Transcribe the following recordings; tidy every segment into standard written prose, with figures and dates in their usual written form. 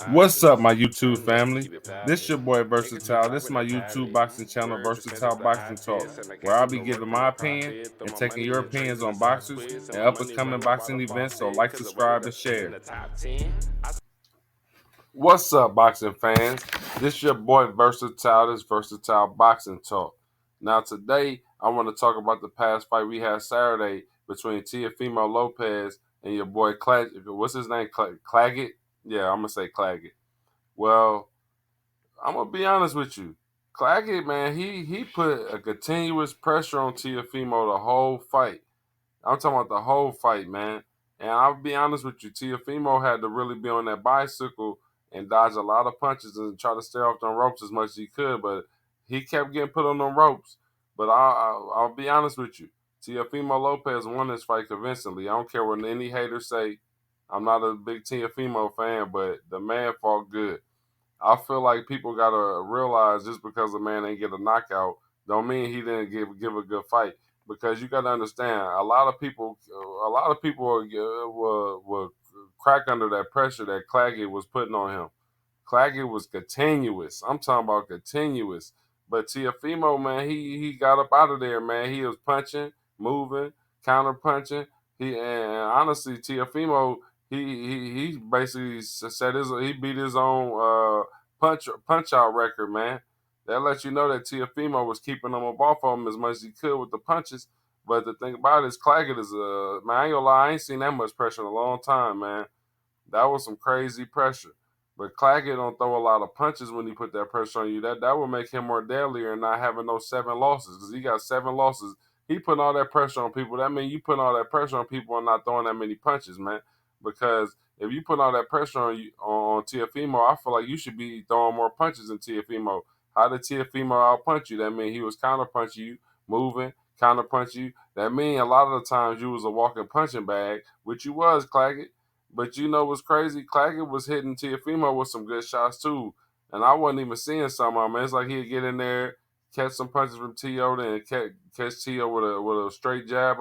What's up, my YouTube family? This your boy Versatile. This is my YouTube boxing channel, Versatile Boxing Talk, where I'll be giving my opinion and taking your opinions on boxers and up and coming boxing events. So like, subscribe, and share. What's up, boxing fans? This your boy Versatile. This is Versatile Boxing Talk. Now today I want to talk about the past fight we had Saturday between Teofimo Lopez and your boy What's his name? Clagette? Yeah, I'm gonna say Clagette. Well, I'm gonna be honest with you. Claggett, man, he put a continuous pressure on Teofimo the whole fight. I'm talking about the whole fight, man. And I'll be honest with you, Teofimo had to really be on that bicycle and dodge a lot of punches and try to stay off them ropes as much as he could, but he kept getting put on them ropes. But I'll be honest with you, Teofimo Lopez won this fight convincingly. I don't care what any haters say. I'm not a big Teofimo fan, but the man fought good. I feel like people gotta realize just because a man ain't get a knockout, don't mean he didn't give a good fight. Because you gotta understand, a lot of people will crack under that pressure that Claggett was putting on him. Claggett was continuous. I'm talking about continuous. But Teofimo, man, he got up out of there, man. He was punching, moving, counter punching. And honestly, Teofimo, he basically said he beat his own punch out record, man. That lets you know that Teofimo was keeping him off of him as much as he could with the punches. But the thing about it is, Claggett is man. I ain't gonna lie, I ain't seen that much pressure in a long time, man. That was some crazy pressure. But Claggett don't throw a lot of punches when he put that pressure on you. That would make him more deadlier and not having no 7 losses because he got 7 losses. He putting all that pressure on people. That means you putting all that pressure on people and not throwing that many punches, man. Because if you put all that pressure on you on Teofimo, I feel like you should be throwing more punches than Teofimo. How did Teofimo outpunch you? That means he was counter punching you, moving, counter punching you. That means a lot of the times you was a walking punching bag, which you was, Claggett. But you know what's crazy? Claggett was hitting Teofimo with some good shots too. And I wasn't even seeing some of them. It's like he'd get in there, catch some punches from Teo, then catch Teo with a straight jab.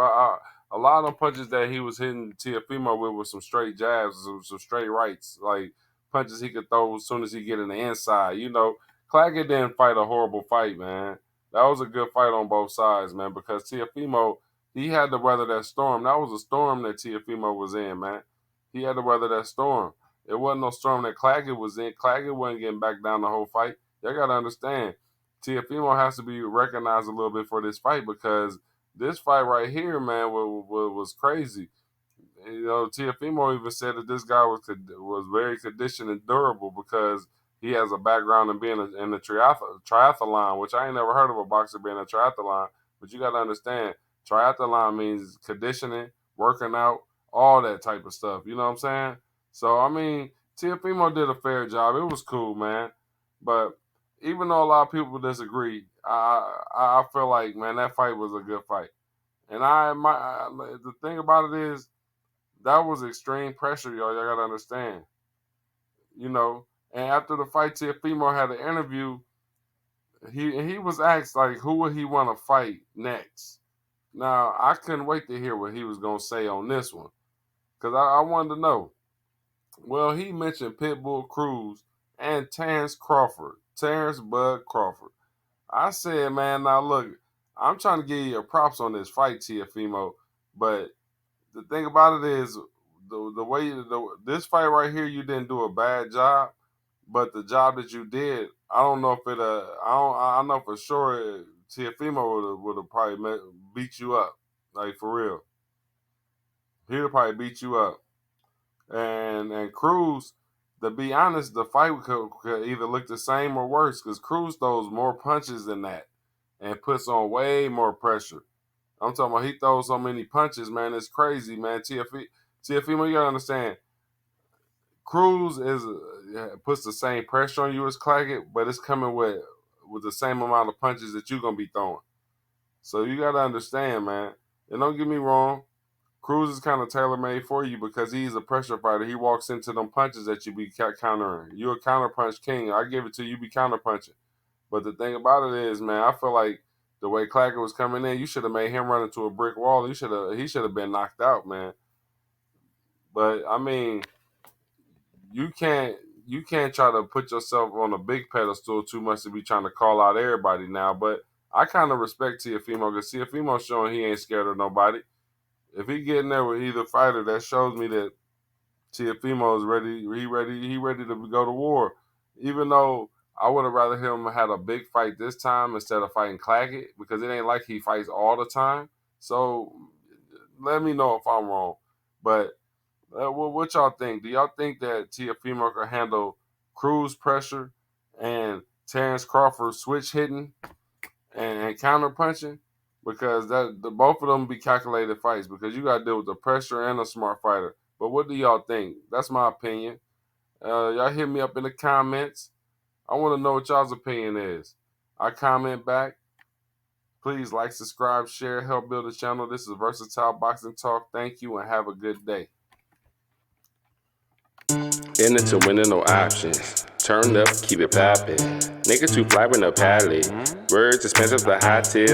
A lot of them punches that he was hitting Teofimo with were some straight jabs, some straight rights, like punches he could throw as soon as he get in the inside. You know, Claggett didn't fight a horrible fight, man. That was a good fight on both sides, man, because Teofimo, he had to weather that storm. That was a storm that Teofimo was in, man. He had to weather that storm. It wasn't no storm that Claggett was in. Claggett wasn't getting back down the whole fight. Y'all got to understand, Teofimo has to be recognized a little bit for this fight because this fight right here, man, was crazy. You know, Teofimo even said that this guy was very conditioned and durable because he has a background in being in the triathlon, which I ain't never heard of a boxer being a triathlon. But you got to understand, triathlon means conditioning, working out, all that type of stuff. You know what I'm saying? So I mean, Teofimo did a fair job. It was cool, man. But even though a lot of people disagree, I feel like, man, that fight was a good fight. And the thing about it is that was extreme pressure, y'all. Y'all gotta understand. You know, and after the fight, Teofimo had an interview. He was asked like, who would he want to fight next? Now I couldn't wait to hear what he was gonna say on this one because I wanted to know. Well, he mentioned Pitbull Cruz and Terrance Crawford, Terrance Bud Crawford. I said, man, now look, I'm trying to give you your props on this fight, Teofimo, but the thing about it is the way this fight right here, you didn't do a bad job, but the job that you did, I don't know if it. I know for sure Teofimo would have probably beat you up, like for real. He'd have probably beat you up. And Cruz, to be honest, the fight could either look the same or worse because Cruz throws more punches than that and puts on way more pressure. I'm talking about he throws so many punches, man. It's crazy, man. Teofimo, you gotta understand. Cruz puts the same pressure on you as Claggett, but it's coming with the same amount of punches that you're gonna be throwing. So you gotta understand, man. And don't get me wrong, Cruz is kind of tailor made for you because he's a pressure fighter. He walks into them punches that you be countering. You're a counter punch king. I give it to you. You be counter punching. But the thing about it is, man, I feel like the way Claggett was coming in, you should have made him run into a brick wall. He should have been knocked out, man. But I mean, you can't try to put yourself on a big pedestal too much to be trying to call out everybody now. But I kind of respect Teofimo because Teofimo's showing he ain't scared of nobody. If he get in there with either fighter, that shows me that Teofimo is ready. He ready to go to war. Even though I would have rather him had a big fight this time instead of fighting Clagette because it ain't like he fights all the time. So let me know if I'm wrong. But what y'all think? Do y'all think that Teofimo can handle Cruz pressure and Terrance Crawford switch hitting and counter punching? Because both of them be calculated fights because you got to deal with the pressure and a smart fighter. But what do y'all think? That's my opinion. Y'all hit me up in the comments. I want to know what y'all's opinion is. I comment back. Please like, subscribe, share, help build the channel. This is Versatile Boxing Talk. Thank you and have a good day. In it to winning, no options. Turn up, keep it poppin'. Niggas too fly with no palate. Words expensive, the hottest.